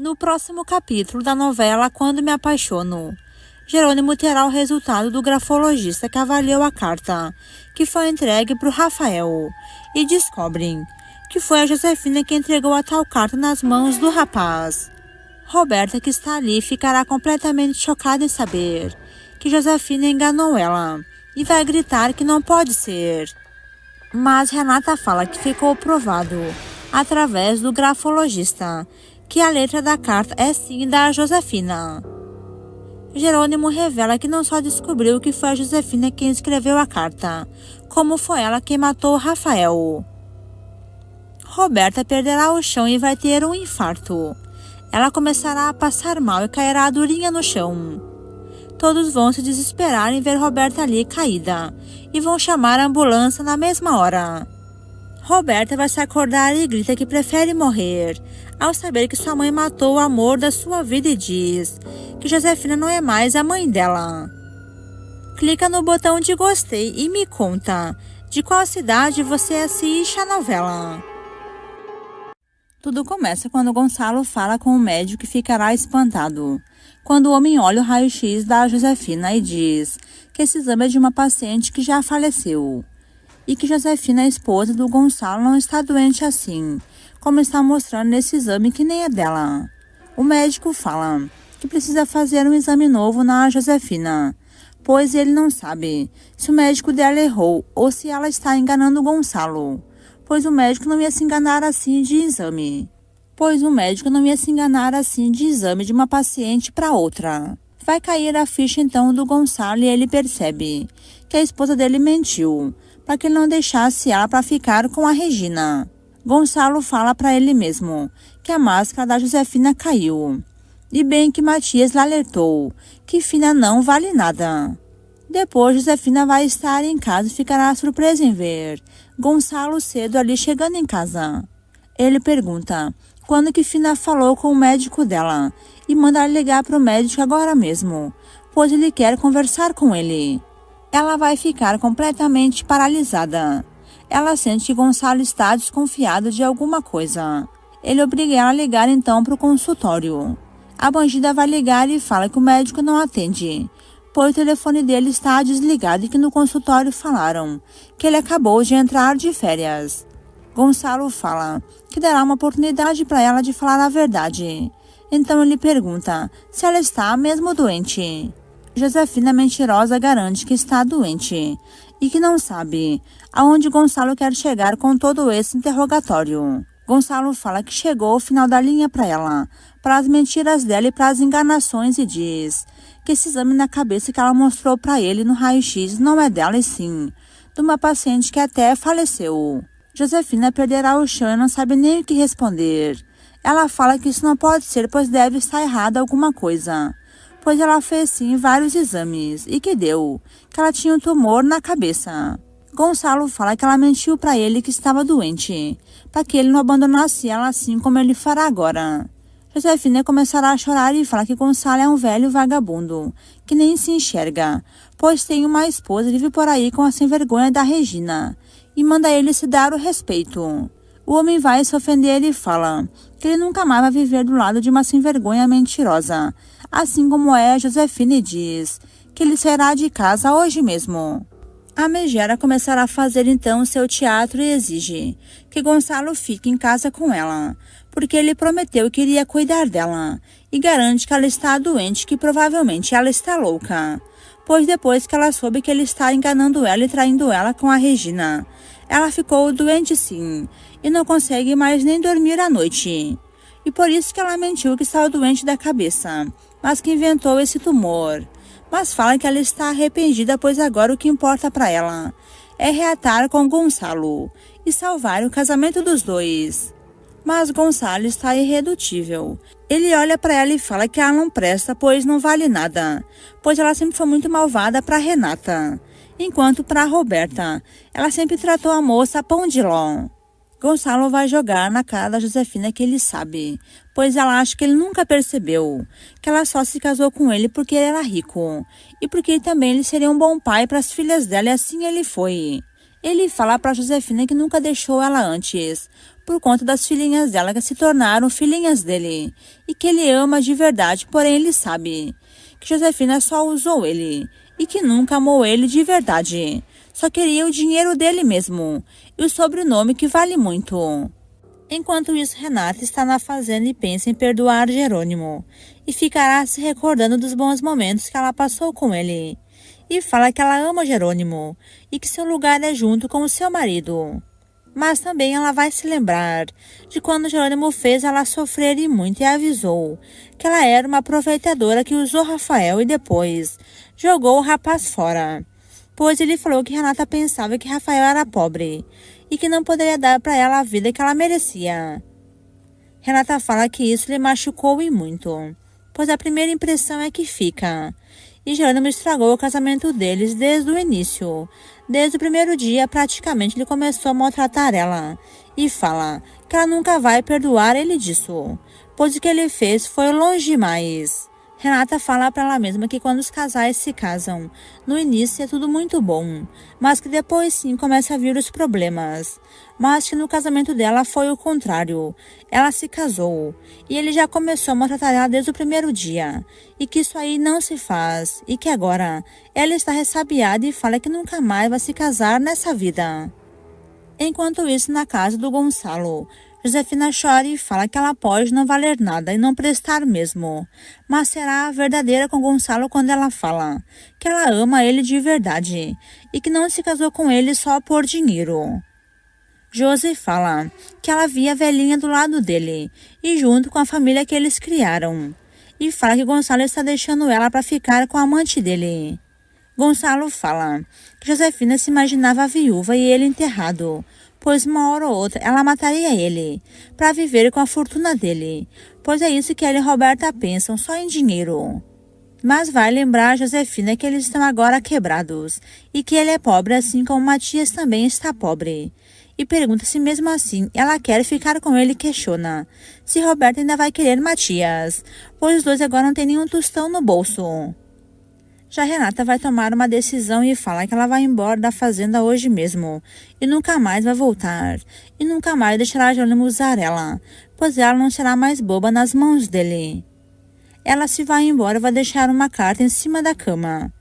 No próximo capítulo da novela Quando Me Apaixono, Jerônimo terá o resultado do grafologista que avaliou a carta, que foi entregue para o Rafael, e descobrem que foi a Josefina que entregou a tal carta nas mãos do rapaz. Roberta, que está ali, ficará completamente chocada em saber que Josefina enganou ela e vai gritar que não pode ser. Mas Renata fala que ficou provado, através do grafologista, que a letra da carta é sim da Josefina. Jerônimo revela que não só descobriu que foi a Josefina quem escreveu a carta, como foi ela quem matou Rafael. Roberta perderá o chão e vai ter um infarto. Ela começará a passar mal e cairá durinha no chão. Todos vão se desesperar em ver Roberta ali caída e vão chamar a ambulância na mesma hora. Roberta vai se acordar e grita que prefere morrer, ao saber que sua mãe matou o amor da sua vida e diz que Josefina não é mais a mãe dela. Clica no botão de gostei e me conta de qual cidade você assiste a novela. Tudo começa quando Gonçalo fala com o médico e ficará espantado quando o homem olha o raio-x da Josefina e diz que esse exame é de uma paciente que já faleceu e que Josefina, a esposa do Gonçalo, não está doente assim, como está mostrando nesse exame que nem é dela. O médico fala que precisa fazer um exame novo na Josefina, pois ele não sabe se o médico dela errou ou se ela está enganando o Gonçalo, pois o médico não ia se enganar assim de exame. De uma paciente para outra. Vai cair a ficha então do Gonçalo e ele percebe que a esposa dele mentiu para que ele não deixasse ela para ficar com a Regina. Gonçalo fala para ele mesmo que a máscara da Josefina caiu. E bem que Matias lhe alertou que Fina não vale nada. Depois Josefina vai estar em casa e ficará surpresa em ver Gonçalo cedo ali chegando em casa. Ele pergunta quando que Fina falou com o médico dela e manda ligar para o médico agora mesmo, pois ele quer conversar com ele. Ela vai ficar completamente paralisada. Ela sente que Gonçalo está desconfiado de alguma coisa. Ele obriga ela a ligar então para o consultório. A bandida vai ligar e fala que o médico não atende, pois o telefone dele está desligado e que no consultório falaram que ele acabou de entrar de férias. Gonçalo fala que dará uma oportunidade para ela de falar a verdade. Então ele pergunta se ela está mesmo doente. Josefina mentirosa garante que está doente e que não sabe aonde Gonçalo quer chegar com todo esse interrogatório. Gonçalo fala que chegou ao final da linha para ela, para as mentiras dela e para as enganações e diz que esse exame na cabeça que ela mostrou para ele no raio-x não é dela e sim de uma paciente que até faleceu. Josefina perderá o chão e não sabe nem o que responder. Ela fala que isso não pode ser, pois deve estar errada alguma coisa, pois ela fez sim vários exames e que deu que ela tinha um tumor na cabeça. Gonçalo fala que ela mentiu para ele que estava doente, para que ele não abandonasse ela assim como ele fará agora. Josefina começará a chorar e fala que Gonçalo é um velho vagabundo, que nem se enxerga, pois tem uma esposa e vive por aí com a sem-vergonha da Regina, e manda ele se dar o respeito. O homem vai se ofender e fala que ele nunca mais vai viver do lado de uma sem-vergonha mentirosa, assim como é a Josefina, e diz que ele sairá de casa hoje mesmo. A megera começará a fazer então seu teatro e exige que Gonçalo fique em casa com ela, porque ele prometeu que iria cuidar dela, e garante que ela está doente, que provavelmente ela está louca, pois depois que ela soube que ele está enganando ela e traindo ela com a Regina, ela ficou doente sim, e não consegue mais nem dormir à noite. E por isso que ela mentiu que estava doente da cabeça, mas que inventou esse tumor. Mas fala que ela está arrependida, pois agora o que importa para ela é reatar com Gonçalo e salvar o casamento dos dois. Mas Gonçalo está irredutível. Ele olha para ela e fala que ela não presta, pois não vale nada, pois ela sempre foi muito malvada para Renata, enquanto para Roberta, ela sempre tratou a moça a pão de ló. Gonçalo vai jogar na cara da Josefina que ele sabe, pois ela acha que ele nunca percebeu que ela só se casou com ele porque ele era rico e porque também ele seria um bom pai para as filhas dela, e assim ele foi. Ele fala para Josefina que nunca deixou ela antes, por conta das filhinhas dela que se tornaram filhinhas dele, e que ele ama de verdade, porém ele sabe que Josefina só usou ele, e que nunca amou ele de verdade, só queria o dinheiro dele mesmo, e o sobrenome que vale muito. Enquanto isso, Renata está na fazenda e pensa em perdoar Jerônimo, e ficará se recordando dos bons momentos que ela passou com ele, e fala que ela ama Jerônimo, e que seu lugar é junto com o seu marido. Mas também ela vai se lembrar de quando Jerônimo fez ela sofrer e muito e avisou que ela era uma aproveitadora que usou Rafael e depois jogou o rapaz fora, pois ele falou que Renata pensava que Rafael era pobre e que não poderia dar para ela a vida que ela merecia. Renata fala que isso lhe machucou e muito, pois a primeira impressão é que fica. E Jerônimo estragou o casamento deles desde o início. Desde o primeiro dia, praticamente, ele começou a maltratar ela. E fala que ela nunca vai perdoar ele disso, pois o que ele fez foi longe demais. Renata fala para ela mesma que quando os casais se casam, no início é tudo muito bom, mas que depois sim começa a vir os problemas. Mas que no casamento dela foi o contrário. Ela se casou e ele já começou a maltratar ela desde o primeiro dia. E que isso aí não se faz e que agora ela está ressabiada e fala que nunca mais vai se casar nessa vida. Enquanto isso, na casa do Gonçalo, Josefina chora e fala que ela pode não valer nada e não prestar mesmo, mas será a verdadeira com Gonçalo quando ela fala que ela ama ele de verdade e que não se casou com ele só por dinheiro. Josi fala que ela via a velhinha do lado dele e junto com a família que eles criaram, e fala que Gonçalo está deixando ela para ficar com a amante dele. Gonçalo fala que Josefina se imaginava viúva e ele enterrado, pois uma hora ou outra ela mataria ele, para viver com a fortuna dele, pois é isso que ela e Roberta pensam, só em dinheiro. Mas vai lembrar a Josefina que eles estão agora quebrados, e que ele é pobre assim como Matias também está pobre. E pergunta se mesmo assim ela quer ficar com ele e questiona se Roberta ainda vai querer Matias, pois os dois agora não têm nenhum tostão no bolso. Já Renata vai tomar uma decisão e fala que ela vai embora da fazenda hoje mesmo, e nunca mais vai voltar, e nunca mais deixará Jerônimo usar ela, pois ela não será mais boba nas mãos dele. Ela se vai embora e vai deixar uma carta em cima da cama.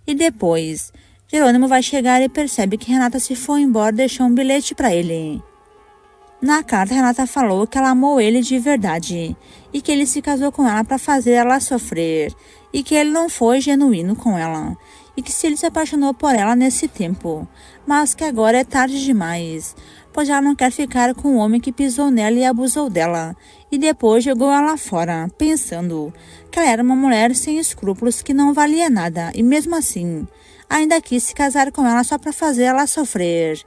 E depois, Jerônimo vai chegar e percebe que Renata se foi embora e deixou um bilhete para ele. Na carta, Renata falou que ela amou ele de verdade e que ele se casou com ela para fazer ela sofrer e que ele não foi genuíno com ela e que se ele se apaixonou por ela nesse tempo, mas que agora é tarde demais, pois ela não quer ficar com o homem que pisou nela e abusou dela e depois jogou ela fora, pensando que ela era uma mulher sem escrúpulos que não valia nada e mesmo assim ainda quis se casar com ela só para fazer ela sofrer.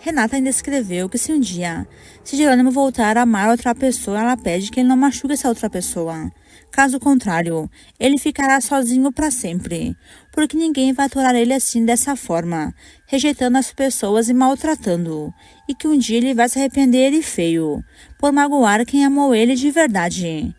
Renata ainda escreveu que se um dia, se Jerônimo voltar a amar outra pessoa, ela pede que ele não machuque essa outra pessoa. Caso contrário, ele ficará sozinho para sempre, porque ninguém vai aturar ele assim dessa forma, rejeitando as pessoas e maltratando, e que um dia ele vai se arrepender e feio, por magoar quem amou ele de verdade.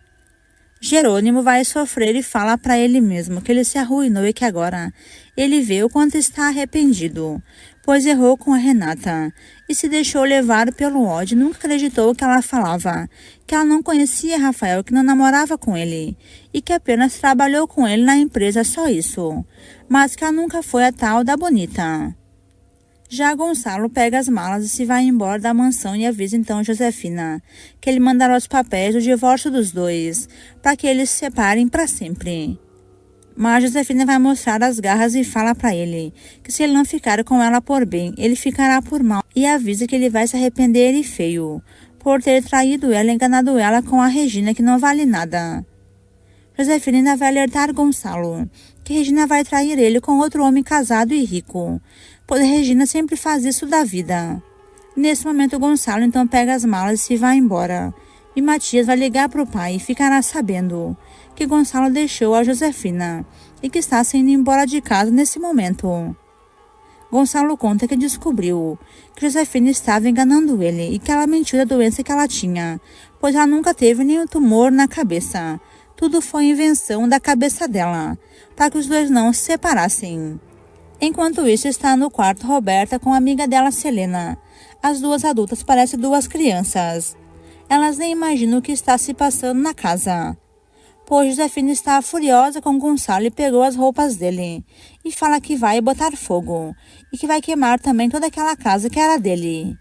Jerônimo vai sofrer e fala para ele mesmo que ele se arruinou e que agora ele vê o quanto está arrependido, pois errou com a Renata e se deixou levar pelo ódio, nunca acreditou que ela falava, que ela não conhecia Rafael, que não namorava com ele e que apenas trabalhou com ele na empresa, só isso, mas que ela nunca foi a tal da bonita. Já Gonçalo pega as malas e se vai embora da mansão e avisa então Josefina que ele mandará os papéis do divórcio dos dois, para que eles se separem para sempre. Mas Josefina vai mostrar as garras e fala para ele que se ele não ficar com ela por bem, ele ficará por mal e avisa que ele vai se arrepender e feio, por ter traído ela e enganado ela com a Regina que não vale nada. Josefina ainda vai alertar Gonçalo que Regina vai trair ele com outro homem casado e rico, pois Regina sempre faz isso da vida. Nesse momento, Gonçalo então pega as malas e se vai embora. E Matias vai ligar para o pai e ficará sabendo que Gonçalo deixou a Josefina e que está saindo embora de casa nesse momento. Gonçalo conta que descobriu que Josefina estava enganando ele e que ela mentiu da doença que ela tinha, pois ela nunca teve nenhum tumor na cabeça. Tudo foi invenção da cabeça dela, para que os dois não se separassem. Enquanto isso, está no quarto Roberta com a amiga dela, Selena. As duas adultas parecem duas crianças. Elas nem imaginam o que está se passando na casa. Pois Josefina está furiosa com Gonçalo e pegou as roupas dele. E fala que vai botar fogo. E que vai queimar também toda aquela casa que era dele.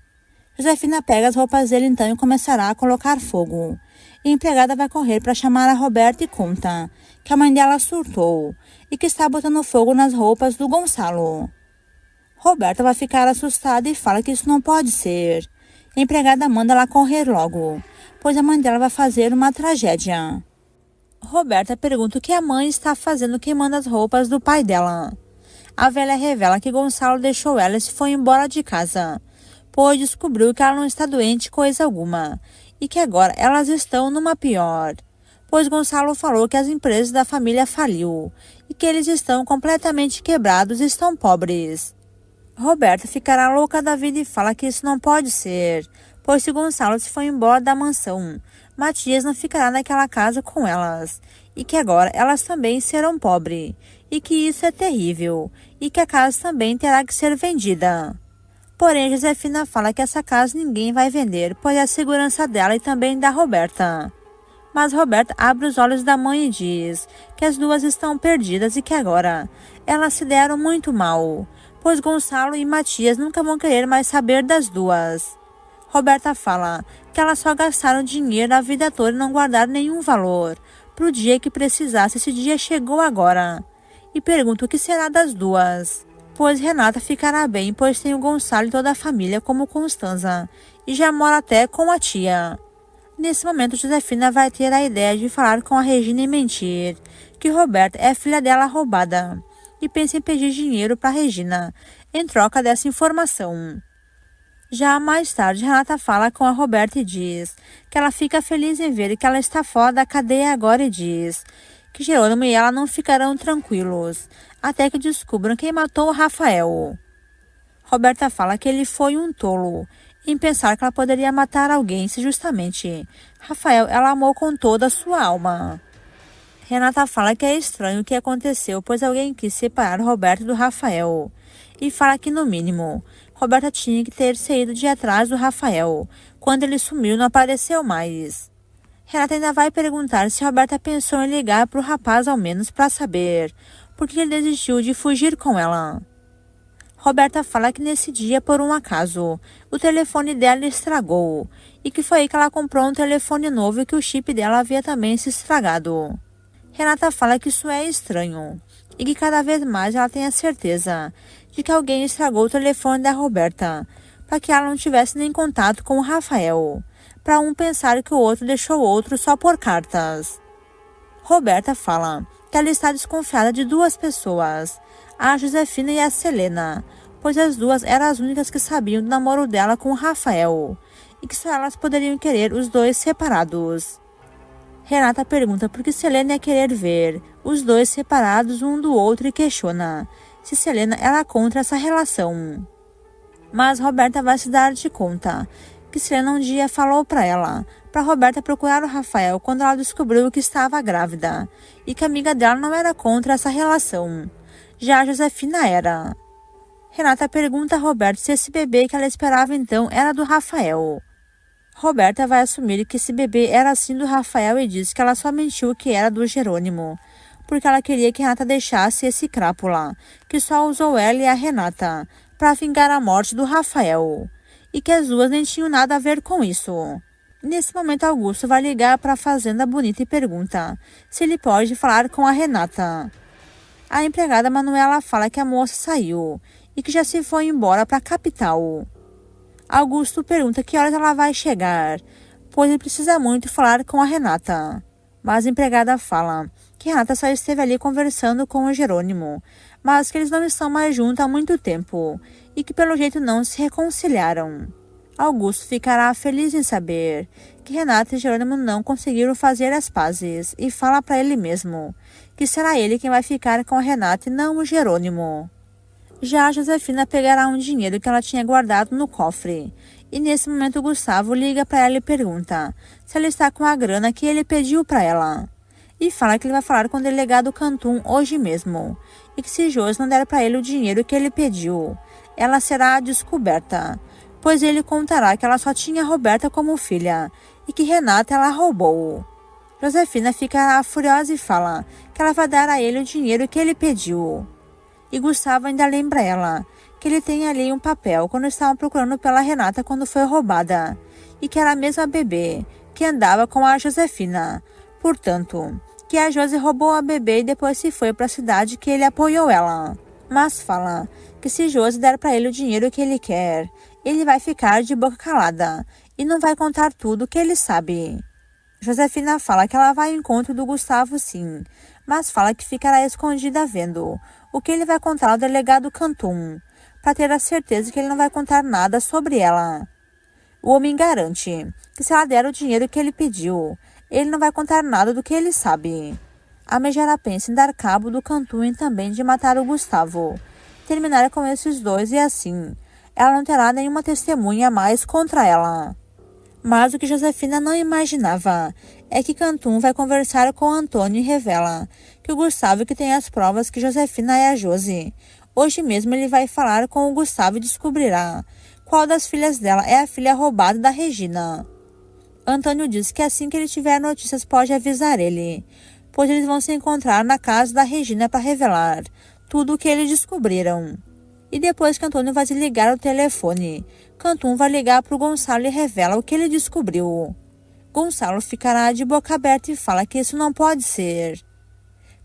Josefina pega as roupas dele então e começará a colocar fogo. E a empregada vai correr para chamar a Roberta e conta que a mãe dela surtou e que está botando fogo nas roupas do Gonçalo. Roberta vai ficar assustada e fala que isso não pode ser. A empregada manda ela correr logo, pois a mãe dela vai fazer uma tragédia. Roberta pergunta o que a mãe está fazendo queimando as roupas do pai dela. A velha revela que Gonçalo deixou ela e se foi embora de casa, pois descobriu que ela não está doente coisa alguma e que agora elas estão numa pior, pois Gonçalo falou que as empresas da família faliu e que eles estão completamente quebrados e estão pobres. Roberta ficará louca da vida e fala que isso não pode ser, pois se Gonçalo se foi embora da mansão, Matias não ficará naquela casa com elas, e que agora elas também serão pobres, e que isso é terrível, e que a casa também terá que ser vendida. Porém, Josefina fala que essa casa ninguém vai vender, pois é a segurança dela e também da Roberta. Mas Roberta abre os olhos da mãe e diz que as duas estão perdidas e que agora elas se deram muito mal, pois Gonçalo e Matias nunca vão querer mais saber das duas. Roberta fala que elas só gastaram dinheiro a vida toda e não guardaram nenhum valor pro dia que precisasse. Esse dia chegou agora. E pergunta o que será das duas. Pois Renata ficará bem, pois tem o Gonçalo e toda a família como Constanza, e já mora até com a tia. Nesse momento, Josefina vai ter a ideia de falar com a Regina e mentir que Roberta é filha dela roubada, e pensa em pedir dinheiro para Regina em troca dessa informação. Já mais tarde, Renata fala com a Roberta e diz que ela fica feliz em ver que ela está fora da cadeia agora e diz que Jerônimo e ela não ficarão tranquilos até que descubram quem matou o Rafael. Roberta fala que ele foi um tolo em pensar que ela poderia matar alguém se justamente Rafael ela amou com toda a sua alma. Renata fala que é estranho o que aconteceu, pois alguém quis separar Roberta do Rafael, e fala que no mínimo Roberta tinha que ter saído de atrás do Rafael. Quando ele sumiu, não apareceu mais. Renata ainda vai perguntar se Roberta pensou em ligar para o rapaz ao menos para saber por que ele desistiu de fugir com ela. Roberta fala que nesse dia, por um acaso, o telefone dela estragou e que foi aí que ela comprou um telefone novo e que o chip dela havia também se estragado. Renata fala que isso é estranho e que cada vez mais ela tem a certeza de que alguém estragou o telefone da Roberta para que ela não tivesse nem contato com o Rafael, para um pensar que o outro deixou o outro só por cartas. Roberta fala que ela está desconfiada de duas pessoas, a Josefina e a Selena, pois as duas eram as únicas que sabiam do namoro dela com o Rafael e que só elas poderiam querer os dois separados. Renata pergunta por que Selena ia querer ver os dois separados um do outro e questiona se Selena era contra essa relação. Mas Roberta vai se dar de conta que Selena um dia falou para ela, para Roberta procurar o Rafael quando ela descobriu que estava grávida e que a amiga dela não era contra essa relação. Já a Josefina era. Renata pergunta a Roberta se esse bebê que ela esperava então era do Rafael. Roberta vai assumir que esse bebê era sim do Rafael e diz que ela só mentiu que era do Jerônimo, porque ela queria que Renata deixasse esse crápula, que só usou ela e a Renata, para vingar a morte do Rafael, e que as duas nem tinham nada a ver com isso. Nesse momento, Augusto vai ligar para a Fazenda Bonita e pergunta se ele pode falar com a Renata. A empregada Manuela fala que a moça saiu e que já se foi embora para a capital. Augusto pergunta que horas ela vai chegar, pois ele precisa muito falar com a Renata. Mas a empregada fala que Renata só esteve ali conversando com o Jerônimo, mas que eles não estão mais juntos há muito tempo e que pelo jeito não se reconciliaram. Augusto ficará feliz em saber que Renata e Jerônimo não conseguiram fazer as pazes e fala para ele mesmo que será ele quem vai ficar com a Renata e não o Jerônimo. Já a Josefina pegará um dinheiro que ela tinha guardado no cofre. E nesse momento o Gustavo liga para ela e pergunta se ela está com a grana que ele pediu para ela. e fala que ele vai falar com o delegado Cantum hoje mesmo, e que se Josi não der para ele o dinheiro que ele pediu, ela será descoberta, pois ele contará que ela só tinha Roberta como filha e que Renata ela roubou. Josefina ficará furiosa e fala que ela vai dar a ele o dinheiro que ele pediu. E Gustavo ainda lembra ela que ele tem ali um papel quando estavam procurando pela Renata quando foi roubada, e que era a mesma bebê que andava com a Josefina. Portanto, que a Josi roubou a bebê e depois se foi para a cidade que ele apoiou ela. Mas fala que se Josi der para ele o dinheiro que ele quer, ele vai ficar de boca calada e não vai contar tudo que ele sabe. Josefina fala que ela vai ao encontro do Gustavo sim, mas fala que ficará escondida vendo o que ele vai contar ao delegado Cantum, para ter a certeza que ele não vai contar nada sobre ela. O homem garante que se ela der o dinheiro que ele pediu, ele não vai contar nada do que ele sabe. A Megera pensa em dar cabo do Cantum e também de matar o Gustavo, terminar com esses dois e assim ela não terá nenhuma testemunha mais contra ela. Mas o que Josefina não imaginava é que Cantum vai conversar com Antônio e revela que o Gustavo que tem as provas que Josefina é a Josi. Hoje mesmo ele vai falar com o Gustavo e descobrirá qual das filhas dela é a filha roubada da Regina. Antônio diz que assim que ele tiver notícias pode avisar ele, pois eles vão se encontrar na casa da Regina para revelar tudo o que eles descobriram. E depois que Antônio vai desligar o telefone, Cantum vai ligar para o Gonçalo e revela o que ele descobriu. Gonçalo ficará de boca aberta e fala que isso não pode ser.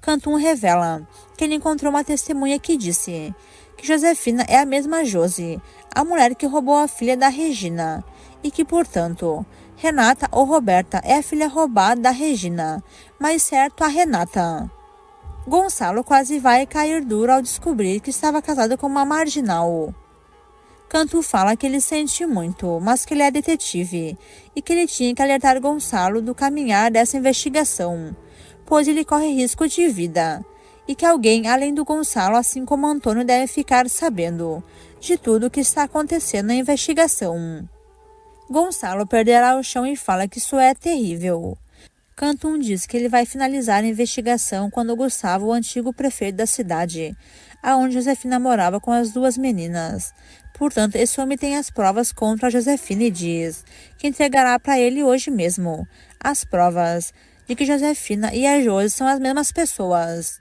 Cantum revela que ele encontrou uma testemunha que disse que Josefina é a mesma Josi, a mulher que roubou a filha da Regina, e que, portanto, Renata ou Roberta é a filha roubada da Regina, mas certo a Renata. Gonçalo quase vai cair duro ao descobrir que estava casado com uma marginal. Cantum fala que ele sente muito, mas que ele é detetive e que ele tinha que alertar Gonçalo do caminhar dessa investigação, pois ele corre risco de vida, e que alguém além do Gonçalo, assim como Antônio, deve ficar sabendo de tudo o que está acontecendo na investigação. Gonçalo perderá o chão e fala que isso é terrível. Cantum diz que ele vai finalizar a investigação quando Gustavo, o antigo prefeito da cidade, aonde Josefina morava com as duas meninas. Portanto, esse homem tem as provas contra a Josefina e diz que entregará para ele hoje mesmo as provas de que Josefina e a Josi são as mesmas pessoas,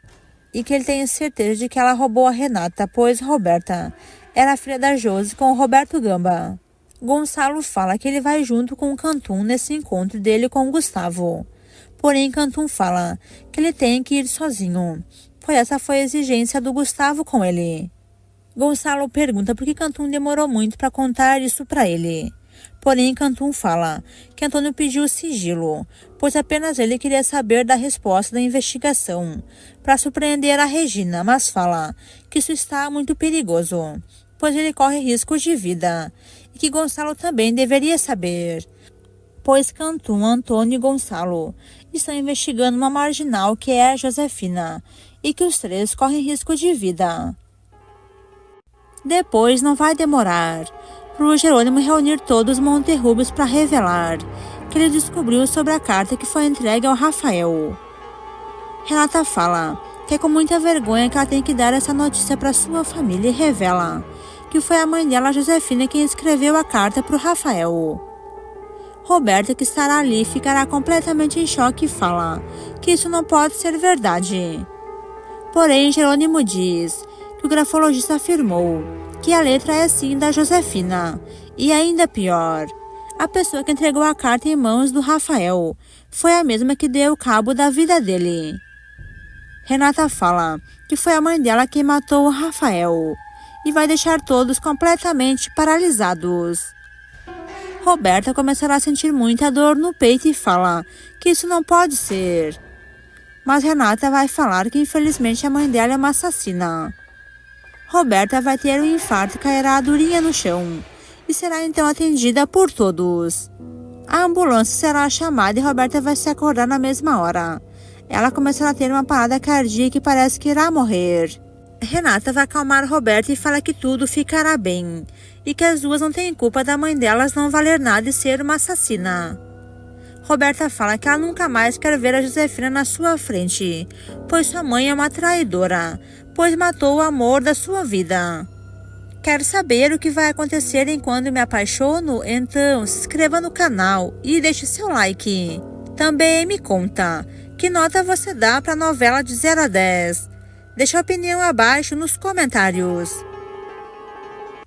e que ele tem certeza de que ela roubou a Renata, pois Roberta era filha da Josi com o Roberto Gamba. Gonçalo fala que ele vai junto com o Cantum nesse encontro dele com o Gustavo. Porém, Cantum fala que ele tem que ir sozinho, pois essa foi a exigência do Gustavo com ele. Gonçalo pergunta por que Cantum demorou muito para contar isso para ele. Porém, Cantum fala que Antônio pediu sigilo, pois apenas ele queria saber da resposta da investigação, para surpreender a Regina, mas fala que isso está muito perigoso, pois ele corre risco de vida, e que Gonçalo também deveria saber, pois Cantum, Antônio e Gonçalo estão investigando uma marginal que é a Josefina, e que os três correm risco de vida. Depois não vai demorar para o Jerônimo reunir todos os Monterrubos para revelar que ele descobriu sobre a carta que foi entregue ao Rafael. Renata fala que é com muita vergonha que ela tem que dar essa notícia para sua família e revela que foi a mãe dela, Josefina, quem escreveu a carta para o Rafael. Roberta, que estará ali, ficará completamente em choque e fala que isso não pode ser verdade. Porém, Jerônimo diz que o grafologista afirmou que a letra é sim da Josefina. E ainda pior, a pessoa que entregou a carta em mãos do Rafael foi a mesma que deu cabo da vida dele. Renata fala que foi a mãe dela quem matou o Rafael e vai deixar todos completamente paralisados. Roberta começará a sentir muita dor no peito e fala que isso não pode ser. Mas Renata vai falar que infelizmente a mãe dela é uma assassina. Roberta vai ter um infarto e cairá durinha no chão, e será então atendida por todos. A ambulância será chamada e Roberta vai se acordar na mesma hora. Ela começará a ter uma parada cardíaca e parece que irá morrer. Renata vai acalmar Roberta e fala que tudo ficará bem, e que as duas não têm culpa da mãe delas não valer nada e ser uma assassina. Roberta fala que ela nunca mais quer ver a Josefina na sua frente, pois sua mãe é uma traidora, pois matou o amor da sua vida. Quer saber o que vai acontecer enquanto me apaixono? Então se inscreva no canal e deixe seu like. Também me conta, que nota você dá para a novela de 0 a 10? Deixe a opinião abaixo nos comentários.